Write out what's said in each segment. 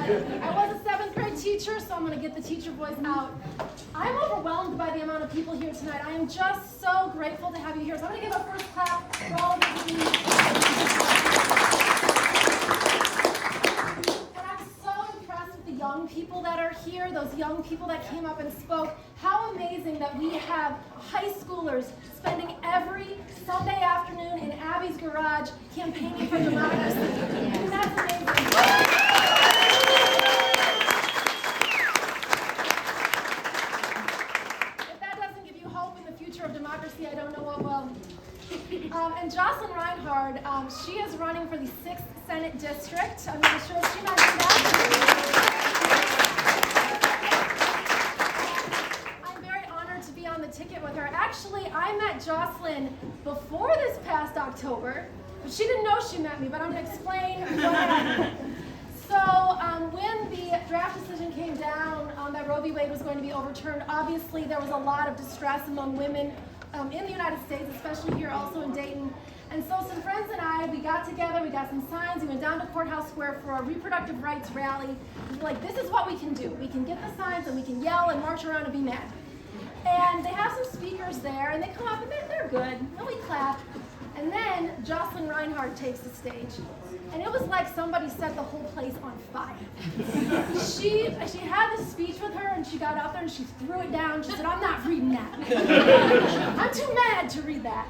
I was a 7th grade teacher, so I'm going to get the teacher voice out. I'm overwhelmed by the amount of people here tonight. I am just so grateful to have you here. So I'm going to give a first clap for all of you. And I'm so impressed with the young people that are here, those young people that came up and spoke. How amazing that we have high schoolers spending every Sunday afternoon in Abby's garage campaigning for democracy. I mean, that's amazing. If that doesn't give you hope in the future of democracy, I don't know what will. And Jocelyn Reinhardt, she is running for the 6th Senate District. I'm not sure if she mentioned that. Ticket with her. Actually, I met Jocelyn before this past October, but she didn't know she met me, but I'm going to explain what happened. So when the draft decision came down that Roe v. Wade was going to be overturned, obviously there was a lot of distress among women in the United States, especially here also in Dayton. And so some friends and I, we got together, we got some signs, we went down to Courthouse Square for a reproductive rights rally. We were like, this is what we can do. We can get the signs and we can yell and march around and be mad. And they have some speakers there, and they come up, and they're good, and we clap. And then Jocelyn Reinhardt takes the stage. And it was like somebody set the whole place on fire. She had this speech with her, and she got up there, and she threw it down. She said, I'm not reading that. I'm too mad to read that.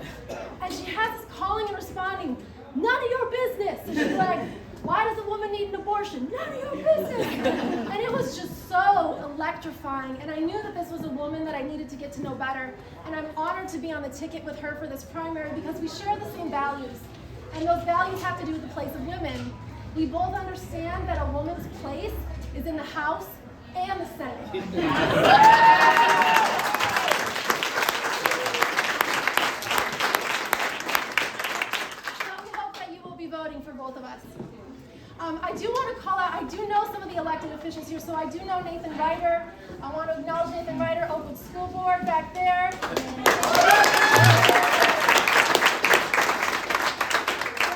And she has this calling and responding, none of your business. And she's like, why does a woman need an abortion? None of your business. And it was just so electrifying. And I knew that this was a woman that I needed to get to know better. And I'm honored to be on the ticket with her for this primary because we share the same values. And those values have to do with the place of women. We both understand that a woman's place is in the House and the Senate. Voting for both of us. I do want to call out, I do know some of the elected officials here, so I do know Nathan Ryder. I want to acknowledge Nathan Ryder, Oakwood School Board back there. We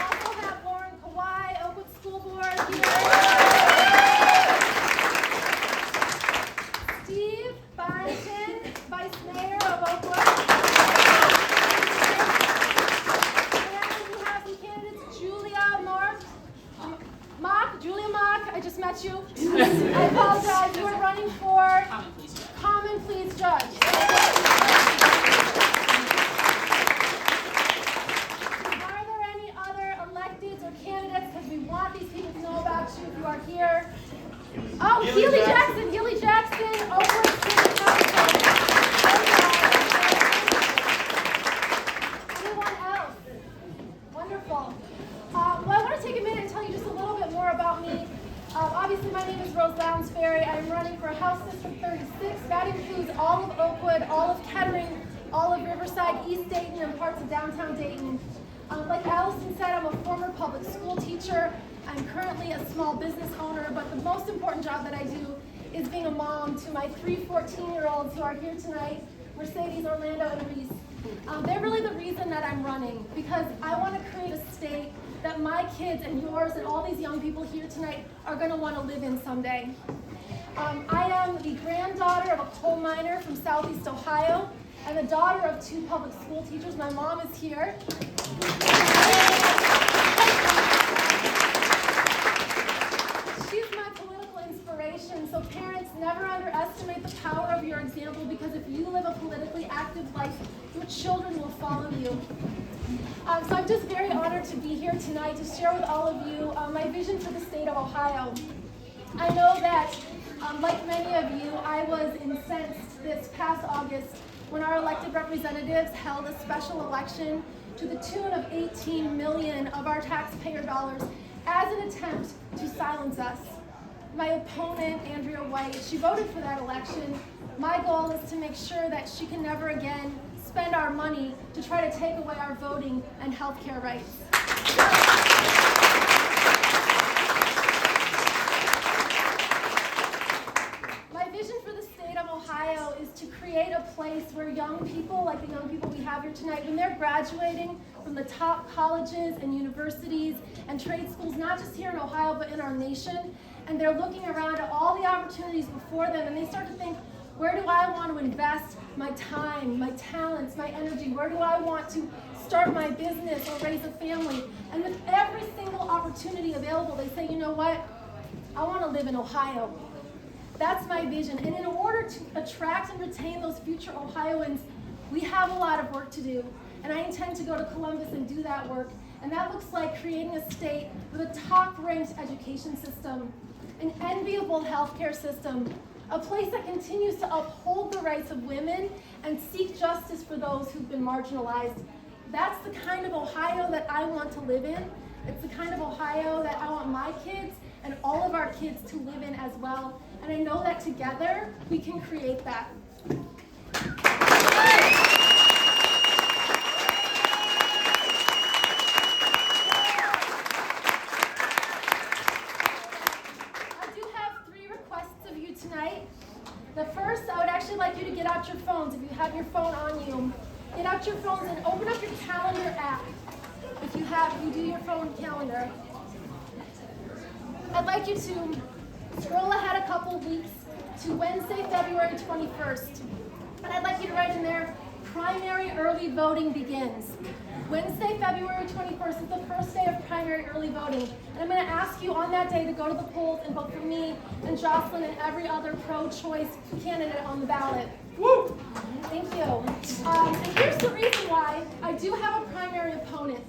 also have Lauren Kawai, Oakwood School Board here. Steve Byington, Vice Mayor of Oakwood. Julia Mock, I just met you. I apologize. You are running for Common Pleas Judge. Are there any other electeds or candidates? Because we want these people to know about you if you are here. Oh, Healy Jackson, Oakland City Council. Anyone else? Wonderful. Well, I want to take a minute and tell you just a little bit more about me. Obviously, my name is Lounsbury. I'm running for House District 36. That includes all of Oakwood, all of Kettering, all of Riverside, East Dayton, and parts of downtown Dayton. Like Allison said, I'm a former public school teacher. I'm currently a small business owner, but the most important job that I do is being a mom to my 3 14-year-olds who are here tonight, Mercedes, Orlando, and Reese. They're really the reason that I'm running, because I want to create a state that my kids and yours and all these young people here tonight are going to want to live in someday. I am the granddaughter of a coal miner from Southeast Ohio and the daughter of 2 public school teachers. My mom is here. She's my political inspiration, so parents, never underestimate the power of your example, because if you live a politically active life, your children will follow you. So I'm just very honored to be here tonight to share with all of you my vision for the state of Ohio. I know that, like many of you, I was incensed this past August when our elected representatives held a special election to the tune of 18 million of our taxpayer dollars as an attempt to silence us. My opponent, Andrea White, she voted for that election. My goal is to make sure that she can never again spend our money to try to take away our voting and health care rights. My vision for the state of Ohio is to create a place where young people, like the young people we have here tonight, when they're graduating from the top colleges and universities and trade schools, not just here in Ohio, but in our nation, and they're looking around at all the opportunities before them, and they start to think, where do I want to invest my time, my talents, my energy? Where do I want to start my business or raise a family? And with every single opportunity available, they say, you know what? I want to live in Ohio. That's my vision. And in order to attract and retain those future Ohioans, we have a lot of work to do. And I intend to go to Columbus and do that work. And that looks like creating a state with a top-ranked education system, an enviable healthcare system, a place that continues to uphold the rights of women and seek justice for those who've been marginalized. That's the kind of Ohio that I want to live in. It's the kind of Ohio that I want my kids and all of our kids to live in as well. And I know that together we can create that. The first, I would actually like you to get out your phones. If you have your phone on you, get out your phones and open up your calendar app. If you do your phone calendar. I'd like you to scroll ahead a couple weeks to Wednesday, February 21st. And I'd like you to write in there, primary early voting begins. Wednesday, February 21st is the first day of primary early voting. And I'm going to ask you on that day to go to the polls and vote for me and Jocelyn and every other pro-choice candidate on the ballot. Woo! Thank you. And here's the reason why. I do have a primary opponent.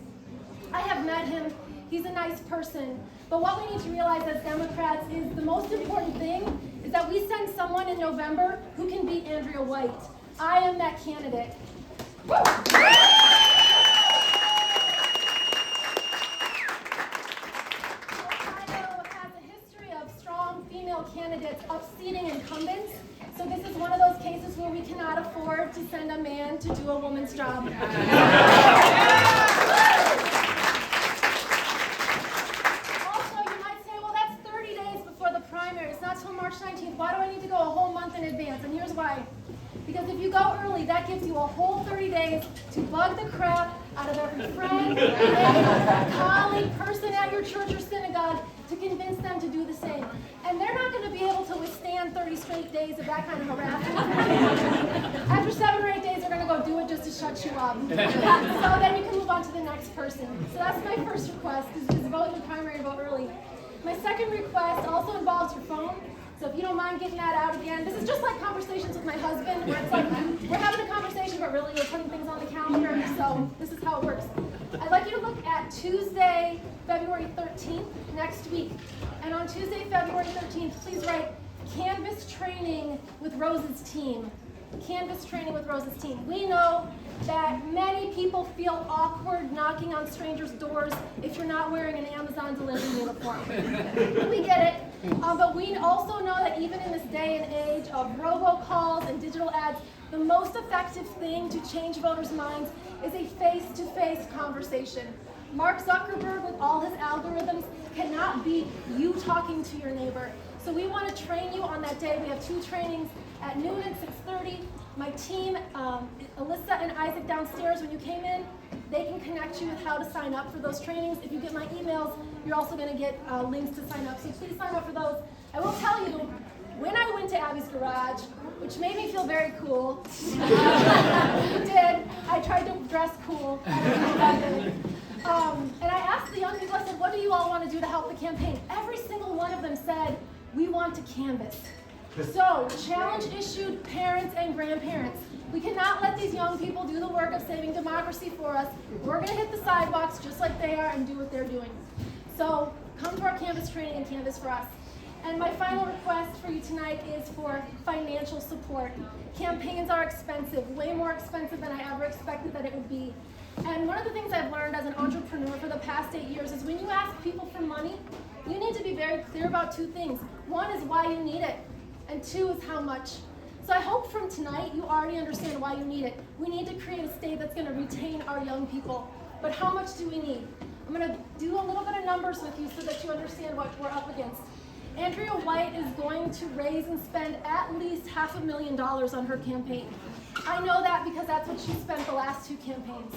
I have met him. He's a nice person. But what we need to realize as Democrats is the most important thing is that we send someone in November who can beat Andrea White. I am that candidate. Woo! Candidates upseating incumbents. So this is one of those cases where we cannot afford to send a man to do a woman's job. Also, you might say, well, that's 30 days before the primary. It's not till March 19th. Why do I need to go a whole month in advance? And here's why. Because if you go early, that gives you a whole 30 days to bug the crap out of every friend, neighbor, colleague, person at your church or synagogue to convince them to do the same. And they're not going to be able to withstand 30 straight days of that kind of harassment. After 7 or 8 days, they're going to go do it just to shut you up. So then you can move on to the next person. So that's my first request, is vote in the primary, vote early. My second request also involves your phone. So if you don't mind getting that out again, this is just like conversations with my husband, where it's like we're having a conversation, but really we're putting things on the calendar. So this is how it works. I'd like you to look at Tuesday, February 13th, next week. And on Tuesday, February 13th, please write Canvas Training with Rose's team. Canvas Training with Rose's team. We know that many people feel awkward knocking on strangers' doors if you're not wearing an Amazon delivery uniform. We get it. But we also know that even in this day and age of robocalls and digital ads, the most effective thing to change voters' minds is a face-to-face conversation. Mark Zuckerberg, with all his algorithms, cannot beat you talking to your neighbor. So we want to train you on that day. We have 2 trainings at noon and 6:30. My team, Alyssa and Isaac downstairs, when you came in, they can connect you with how to sign up for those trainings. If you get my emails, you're also going to get links to sign up. So please sign up for those. I will tell you, when I went to Abby's garage, which made me feel very cool, it did. I tried to dress cool. And I asked the young people, I said, what do you all want to do to help the campaign? Every single one of them said, we want to canvass. So, challenge issued parents and grandparents. We cannot let these young people do the work of saving democracy for us. We're going to hit the sidewalks just like they are and do what they're doing. So, come to our canvas training and canvas for us. And my final request for you tonight is for financial support. Campaigns are expensive, way more expensive than I ever expected that it would be. And one of the things I've learned as an entrepreneur for the past 8 years is when you ask people for money, you need to be very clear about 2 things. 1 is why you need it, and 2 is how much. So I hope from tonight you already understand why you need it. We need to create a state that's going to retain our young people. But how much do we need? I'm going to do a little bit of numbers with you so that you understand what we're up against. Andrea White is going to raise and spend at least $500,000 on her campaign. I know that because that's what she spent the last 2 campaigns.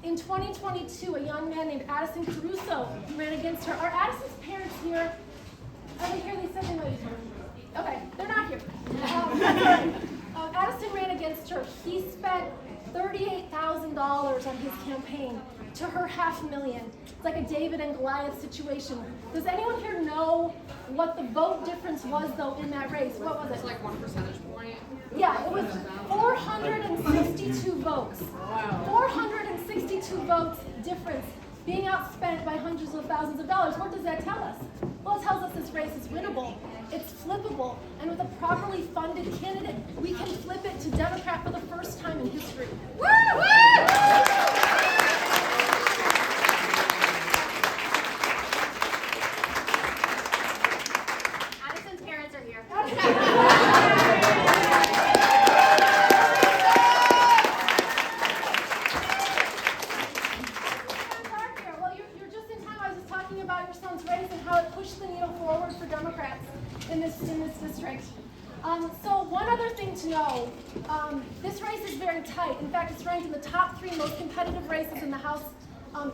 In 2022, a young man named Addison Caruso ran against her. Are Addison's parents here? Over here, they said they might be coming. Okay, they're not here. That's all right. Addison ran against her. He spent $38,000 on his campaign to her $500,000. It's like a David and Goliath situation. Does anyone here know what the vote difference was, though, in that race? What was it? It's like 1 percentage point. Yeah, it was 462 votes. Wow. 462 votes difference, being outspent by hundreds of thousands of dollars. What does that tell us? Well, it tells us this race is winnable, it's flippable, and with a properly funded candidate, we can flip it to Democrat for the first time in history. Woo! Addison's parents are here. About your son's race and how it pushed the needle forward for Democrats in this district. So one other thing to know, this race is very tight. In fact, it's ranked in the top 3 most competitive races in the House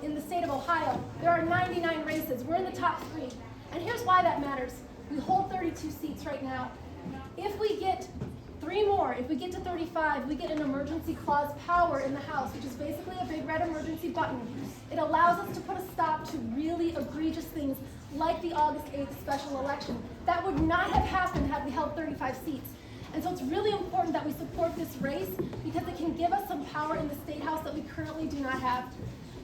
in the state of Ohio. There are 99 races. We're in the top 3. And here's why that matters. We hold 32 seats right now. If we get 3 more, if we get to 35, we get an emergency clause power in the House, which is basically a big red emergency button. It allows us to put a stop to really egregious things like the August 8th special election. That would not have happened had we held 35 seats. And so it's really important that we support this race because it can give us some power in the State House that we currently do not have.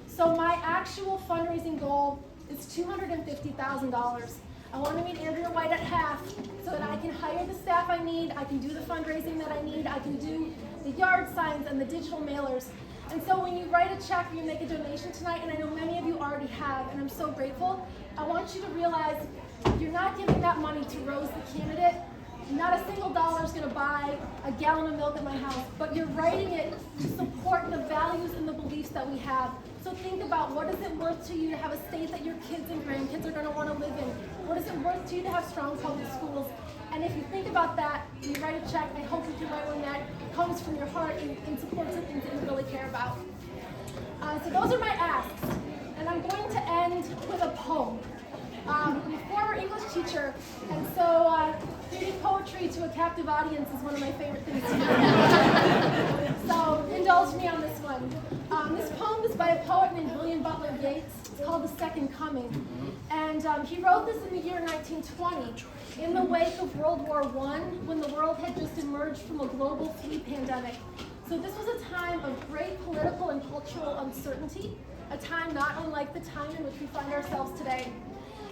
So my actual fundraising goal is $250,000. I want to meet Andrea White at half so that I can hire the staff I need, I can do the fundraising that I need, I can do the yard signs and the digital mailers. And so when you write a check or you make a donation tonight, and I know many of you already have, and I'm so grateful, I want you to realize you're not giving that money to Rose the candidate. Not a single dollar is going to buy a gallon of milk at my house, but you're writing it to support the values and the beliefs that we have. So think about, what is it worth to you to have a state that your kids and grandkids are going to want to live in? What is it worth to you to have strong public schools? And if you think about that, you write a check, I hope you can write one that comes from your heart and supports the things that you really care about. So those are my asks. And I'm going to end with a poem. I'm a former English teacher, and so reading poetry to a captive audience is one of my favorite things to do. So indulge me on this one. This poem is by a poet named William Butler Yeats. It's called The Second Coming. And he wrote this in the year 1920, in the wake of World War I, when the world had just emerged from a global flu pandemic. So this was a time of great political and cultural uncertainty, a time not unlike the time in which we find ourselves today.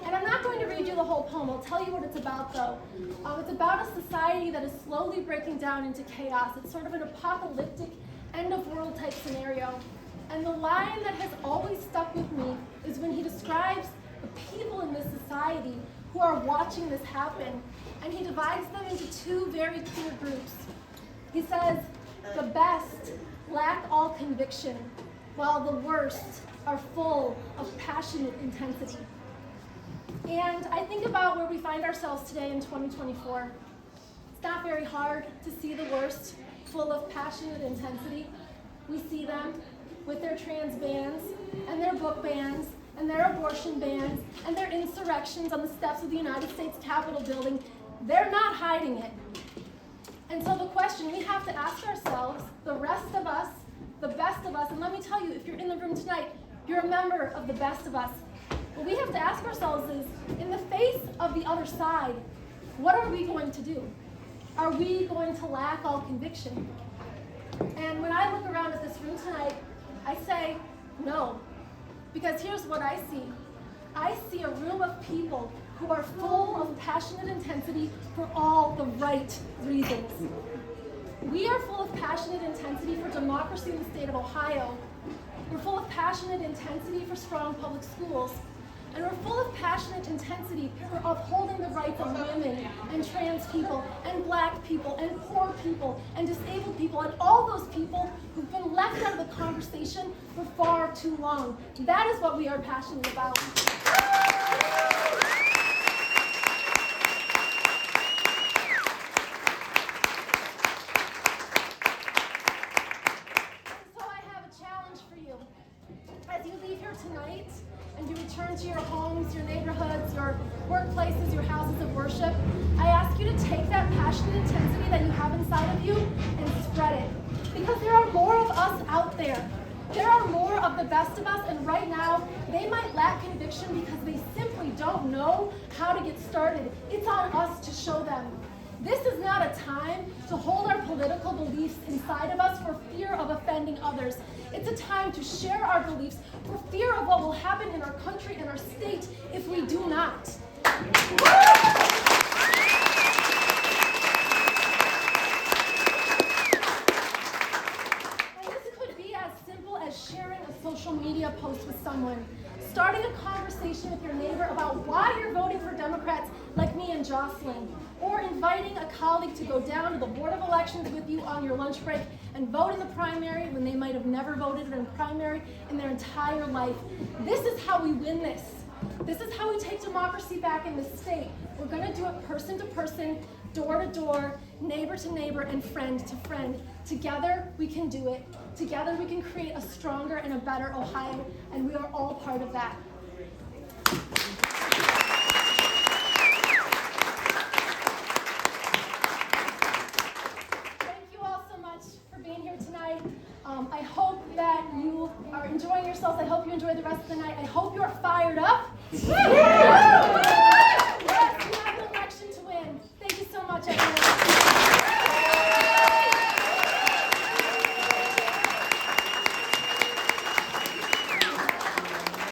And I'm not going to read you the whole poem. I'll tell you what it's about, though. It's about a society that is slowly breaking down into chaos. It's sort of an apocalyptic, end-of-world type scenario. And the line that has always stuck with me is when he describes the people in this society who are watching this happen. And he divides them into 2 very clear groups. He says, the best lack all conviction, while the worst are full of passionate intensity. And I think about where we find ourselves today in 2024. It's not very hard to see the worst, full of passionate intensity. We see them with their trans bans, and their book bans, and their abortion bans, and their insurrections on the steps of the United States Capitol building. They're not hiding it. And so the question we have to ask ourselves, the rest of us, the best of us, and let me tell you, if you're in the room tonight, you're a member of the best of us. What we have to ask ourselves is, in the face of the other side, what are we going to do? Are we going to lack all conviction? And when I look around at this room tonight, I say, no. Because here's what I see. I see a room of people who are full of passionate intensity for all the right reasons. We are full of passionate intensity for democracy in the state of Ohio. We're full of passionate intensity for strong public schools. And we're full of passionate intensity for upholding the rights of women and trans people and black people and poor people and disabled people and all those people who've been left out of the conversation for far too long. That is what we are passionate about. Tonight, and you return to your homes, your neighborhoods, your workplaces, your houses inside of you and spread it. Because there are more of us out there. There are more of the best of us, and right now, they might lack conviction because they simply don't know how to get started. It's on us to show them. This is not a time to hold our political beliefs inside of us for fear of offending others. It's a time to share our beliefs for fear of what will happen in our country and our state if we do not. Sharing a social media post with someone, starting a conversation with your neighbor about why you're voting for Democrats like me and Jocelyn, or inviting a colleague to go down to the Board of Elections with you on your lunch break and vote in the primary when they might have never voted in a primary in their entire life. This is how we win this. This is how we take democracy back in this state. We're going to do it person to person, door to door, neighbor to neighbor, and friend to friend. Together, we can do it. Together, we can create a stronger and a better Ohio, and we are all part of that.